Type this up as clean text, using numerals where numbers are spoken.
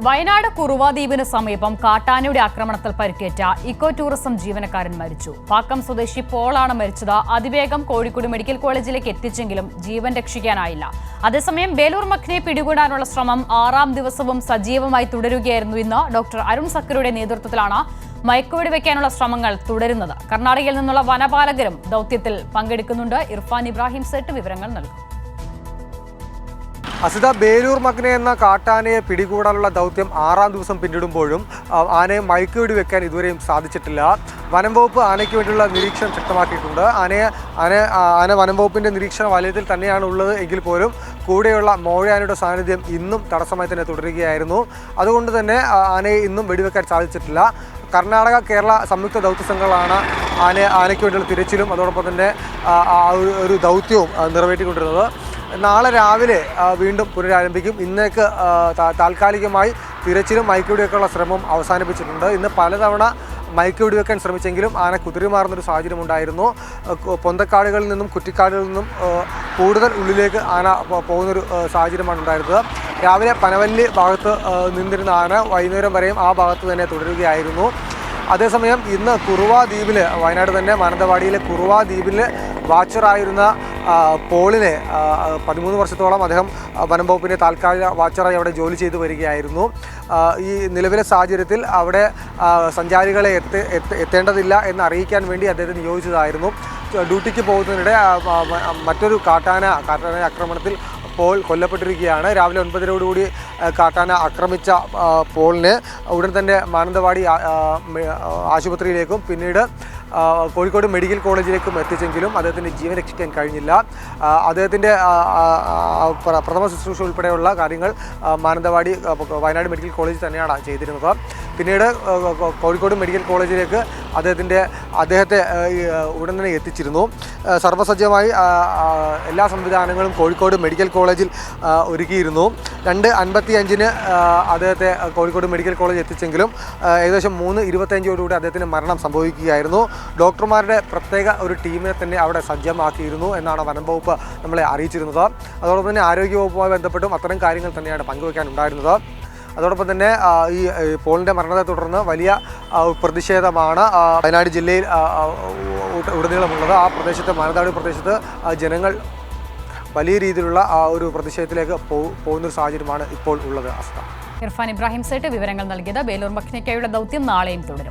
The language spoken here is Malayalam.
വയനാട് കുറുവാദ്വീപിന് സമീപം കാട്ടാനയുടെ ആക്രമണത്തിൽ പരിക്കേറ്റ ഇക്കോ ടൂറിസം ജീവനക്കാരൻ മരിച്ചു. പാക്കം സ്വദേശി പോളാണ് മരിച്ചത്. അതിവേഗം കോഴിക്കോട് മെഡിക്കൽ കോളേജിലേക്ക് എത്തിച്ചെങ്കിലും ജീവൻ രക്ഷിക്കാനായില്ല. അതേസമയം ബേലൂർ മഖ്നയെ പിടികൂടാനുള്ള ശ്രമം 6ാം ദിവസവും സജീവമായി തുടരുകയായിരുന്നു. ഇന്ന് ഡോക്ടർ അരുൺ സക്കറിയുടെ നേതൃത്വത്തിലാണ് മയക്കുവെടി വയ്ക്കാനുള്ള ശ്രമങ്ങൾ തുടരുന്നത്. കർണാടകയിൽ നിന്നുള്ള വനപാലകരും ദൗത്യത്തിൽ പങ്കെടുക്കുന്നുണ്ട്. ഇർഫാൻ ഇബ്രാഹിം സെറ്റ് വിവരങ്ങൾ നൽകും. അസിത, ബേലൂർ മഖ്നെ എന്ന കാട്ടാനയെ പിടികൂടാനുള്ള ദൗത്യം 6ാം ദിവസം പിന്നിടുമ്പോഴും ആനയെ മയക്കുവെടി വെക്കാൻ ഇതുവരെയും സാധിച്ചിട്ടില്ല. വനം വകുപ്പ് ആനയ്ക്ക് വേണ്ടിയുള്ള നിരീക്ഷണം ശക്തമാക്കിയിട്ടുണ്ട്. ആന വനം വകുപ്പിൻ്റെ നിരീക്ഷണ വലയത്തിൽ തന്നെയാണ് ഉള്ളത് എങ്കിൽ പോലും കൂടെയുള്ള മോഴയാനയുടെ സാന്നിധ്യം ഇന്നും തടസ്സമായി തന്നെ തുടരുകയായിരുന്നു. അതുകൊണ്ട് തന്നെ ആനയെ ഇന്നും വെടിവെക്കാൻ സാധിച്ചിട്ടില്ല. കർണാടക കേരള സംയുക്ത ദൗത്യ സംഘങ്ങളാണ് ആനയ്ക്ക് വേണ്ടിയുള്ള തിരച്ചിലും അതോടൊപ്പം തന്നെ ഒരു ദൗത്യവും നിറവേറ്റിക്കൊണ്ടിരുന്നത്. നാളെ രാവിലെ വീണ്ടും പുനരാരംഭിക്കും. ഇന്നേക്ക് താൽക്കാലികമായി തിരച്ചിലും മയക്കുവെടിവെക്കാനുള്ള ശ്രമം അവസാനിപ്പിച്ചിട്ടുണ്ട്. ഇന്ന് പലതവണ മയക്കുവെടി വെക്കാൻ ശ്രമിച്ചെങ്കിലും ആന കുതിരിമാറുന്നൊരു സാഹചര്യം ഉണ്ടായിരുന്നു. പൊന്തക്കാടുകളിൽ നിന്നും കുറ്റിക്കാടുകളിൽ നിന്നും കൂടുതൽ ഉള്ളിലേക്ക് ആന പോകുന്നൊരു സാഹചര്യമാണ് ഉണ്ടായിരുന്നത്. രാവിലെ പനവല്ലി ഭാഗത്ത് നിന്നിരുന്ന ആന വൈകുന്നേരം വരെയും ആ ഭാഗത്ത് തന്നെ തുടരുകയായിരുന്നു. അതേസമയം ഇന്ന് കുറുവാ ദ്വീപിൽ, വയനാട് തന്നെ മാനന്തവാടിയിലെ കുറുവാ ദ്വീപിൽ വാച്ചറായിരുന്ന പോളിനെ 13 വർഷത്തോളം അദ്ദേഹം വനം വകുപ്പിൻ്റെ താൽക്കാലിക വാച്ചറായി അവിടെ ജോലി ചെയ്തു വരികയായിരുന്നു. ഈ നിലവിലെ സാഹചര്യത്തിൽ അവിടെ സഞ്ചാരികളെ എത്തേണ്ടതില്ല എന്ന് അറിയിക്കാൻ വേണ്ടി അദ്ദേഹത്തെ നിയോഗിച്ചതായിരുന്നു. ഡ്യൂട്ടിക്ക് പോകുന്നതിനിടെ മറ്റൊരു കാട്ടാന ആക്രമണത്തിൽ പോൾ കൊല്ലപ്പെട്ടിരിക്കുകയാണ്. രാവിലെ 9:30 കാട്ടാന ആക്രമിച്ച പോളിനെ ഉടൻ തന്നെ മാനന്തവാടി ആശുപത്രിയിലേക്കും പിന്നീട് കോഴിക്കോട് മെഡിക്കൽ കോളേജിലേക്കും എത്തിച്ചെങ്കിലും അദ്ദേഹത്തിൻ്റെ ജീവൻ രക്ഷിക്കാൻ കഴിഞ്ഞില്ല. അദ്ദേഹത്തിൻ്റെ പ്രഥമ ശുശ്രൂഷ ഉൾപ്പെടെയുള്ള കാര്യങ്ങൾ മാനന്തവാടി വയനാട് മെഡിക്കൽ കോളേജിൽ തന്നെയാണ് ചെയ്തിരുന്നത്. പിന്നീട് കോഴിക്കോട് മെഡിക്കൽ കോളേജിലേക്ക് അദ്ദേഹത്തെ ഉടൻ തന്നെ എത്തിച്ചിരുന്നു. സർവ്വസജ്ജമായി എല്ലാ സംവിധാനങ്ങളും കോഴിക്കോട് മെഡിക്കൽ കോളേജിൽ ഒരുക്കിയിരുന്നു. 2:55 അദ്ദേഹത്തെ കോഴിക്കോട് മെഡിക്കൽ കോളേജിൽ എത്തിച്ചെങ്കിലും ഏകദേശം 3:25 അദ്ദേഹത്തിന് മരണം സംഭവിക്കുകയായിരുന്നു. ഡോക്ടർമാരുടെ പ്രത്യേക ഒരു ടീമിനെ തന്നെ അവിടെ സജ്ജമാക്കിയിരുന്നു എന്നാണ് വനം വകുപ്പ് നമ്മളെ അറിയിച്ചിരുന്നത്. അതോടൊപ്പം തന്നെ ആരോഗ്യവകുപ്പുമായി ബന്ധപ്പെട്ടും അത്തരം കാര്യങ്ങൾ തന്നെയാണ് പങ്കുവയ്ക്കാനുണ്ടായിരുന്നത്. അതോടൊപ്പം തന്നെ ഈ പോളിൻ്റെ മരണത്തെ തുടർന്ന് വലിയ പ്രതിഷേധമാണ് വയനാട് ജില്ലയിൽ ഉടനീളമുള്ളത്. ആ പ്രദേശത്ത്, മാനന്തവാടി പ്രദേശത്ത് ജനങ്ങൾ വലിയ രീതിയിലുള്ള ഒരു പ്രതിഷേധത്തിലേക്ക് പോകുന്നൊരു സാഹചര്യമാണ് ഇപ്പോൾ ഉള്ളത്. ഇർഫാൻ ഇബ്രാഹിം സെറ്റ് വിവരങ്ങൾ നൽകിയത്. ബേലൂർ മഖ്നയ്ക്കായുള്ള ദൗത്യം നാളെയും തുടരും.